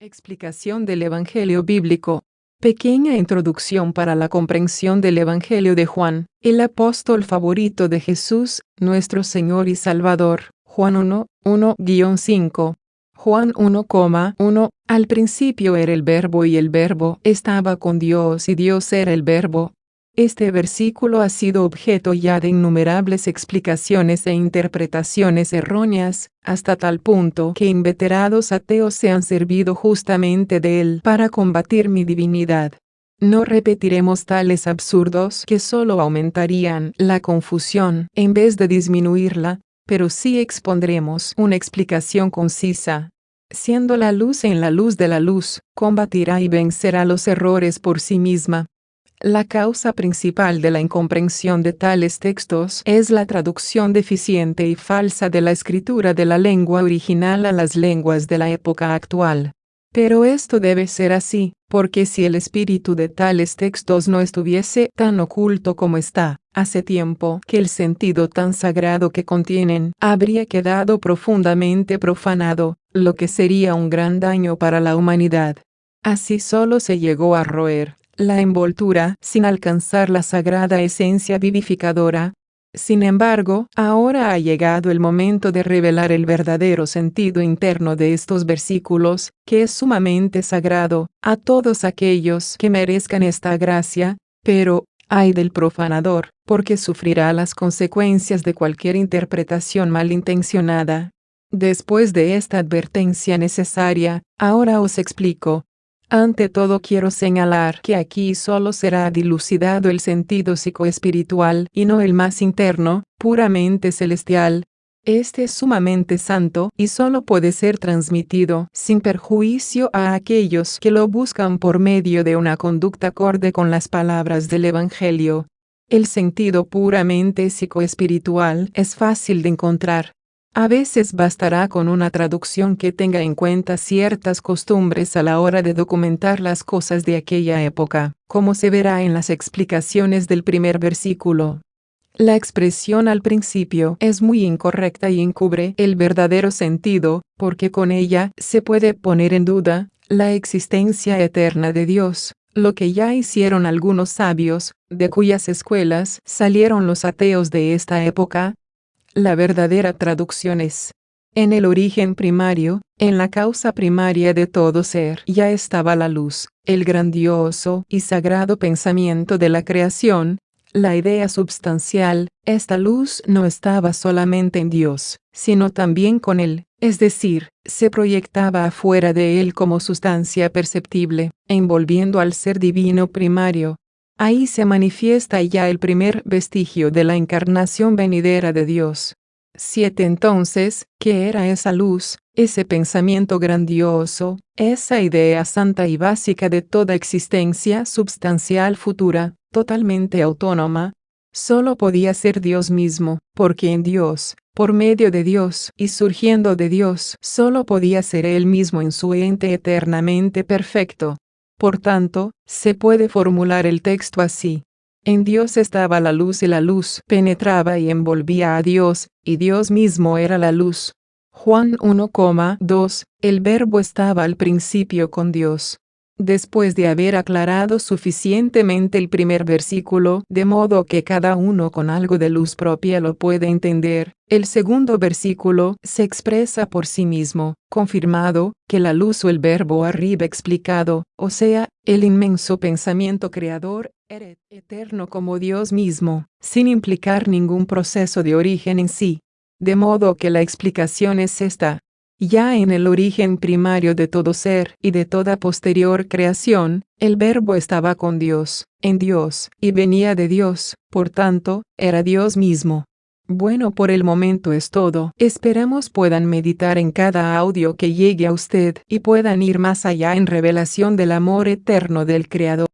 Explicación del Evangelio bíblico. Pequeña introducción para la comprensión del Evangelio de Juan, el apóstol favorito de Jesús, nuestro Señor y Salvador. Juan 1, 1-5. Juan 1,1. Al principio era el Verbo y el Verbo estaba con Dios y Dios era el Verbo. Este versículo ha sido objeto ya de innumerables explicaciones e interpretaciones erróneas, hasta tal punto que inveterados ateos se han servido justamente de él para combatir mi divinidad. No repetiremos tales absurdos que solo aumentarían la confusión en vez de disminuirla, pero sí expondremos una explicación concisa. Siendo la luz en la luz de la luz, combatirá y vencerá los errores por sí misma. La causa principal de la incomprensión de tales textos es la traducción deficiente y falsa de la escritura de la lengua original a las lenguas de la época actual. Pero esto debe ser así, porque si el espíritu de tales textos no estuviese tan oculto como está, hace tiempo que el sentido tan sagrado que contienen habría quedado profundamente profanado, lo que sería un gran daño para la humanidad. Así solo se llegó a roer la envoltura sin alcanzar la sagrada esencia vivificadora. Sin embargo, ahora ha llegado el momento de revelar el verdadero sentido interno de estos versículos, que es sumamente sagrado, a todos aquellos que merezcan esta gracia, pero, ay del profanador, porque sufrirá las consecuencias de cualquier interpretación malintencionada. Después de esta advertencia necesaria, ahora os explico. Ante todo quiero señalar que aquí solo será dilucidado el sentido psicoespiritual y no el más interno, puramente celestial. Este es sumamente santo y solo puede ser transmitido sin perjuicio a aquellos que lo buscan por medio de una conducta acorde con las palabras del Evangelio. El sentido puramente psicoespiritual es fácil de encontrar. A veces bastará con una traducción que tenga en cuenta ciertas costumbres a la hora de documentar las cosas de aquella época, como se verá en las explicaciones del primer versículo. La expresión al principio es muy incorrecta y encubre el verdadero sentido, porque con ella se puede poner en duda la existencia eterna de Dios, lo que ya hicieron algunos sabios, de cuyas escuelas salieron los ateos de esta época. La verdadera traducción es: en el origen primario, en la causa primaria de todo ser ya estaba la luz, el grandioso y sagrado pensamiento de la creación, la idea substancial. Esta luz no estaba solamente en Dios, sino también con Él, es decir, se proyectaba afuera de Él como sustancia perceptible, envolviendo al ser divino primario. Ahí se manifiesta ya el primer vestigio de la encarnación venidera de Dios. 7. Entonces, ¿qué era esa luz, ese pensamiento grandioso, esa idea santa y básica de toda existencia substancial futura, totalmente autónoma? Solo podía ser Dios mismo, porque en Dios, por medio de Dios y surgiendo de Dios, solo podía ser Él mismo en su ente eternamente perfecto. Por tanto, se puede formular el texto así: en Dios estaba la luz y la luz penetraba y envolvía a Dios, y Dios mismo era la luz. Juan 1,2. El Verbo estaba al principio con Dios. Después de haber aclarado suficientemente el primer versículo, de modo que cada uno con algo de luz propia lo puede entender, el segundo versículo se expresa por sí mismo, confirmado, que la luz o el Verbo arriba explicado, o sea, el inmenso pensamiento creador, era eterno como Dios mismo, sin implicar ningún proceso de origen en sí. De modo que la explicación es esta: ya en el origen primario de todo ser y de toda posterior creación, el Verbo estaba con Dios, en Dios, y venía de Dios, por tanto, era Dios mismo. Bueno, por el momento es todo. Esperamos puedan meditar en cada audio que llegue a usted y puedan ir más allá en revelación del amor eterno del Creador.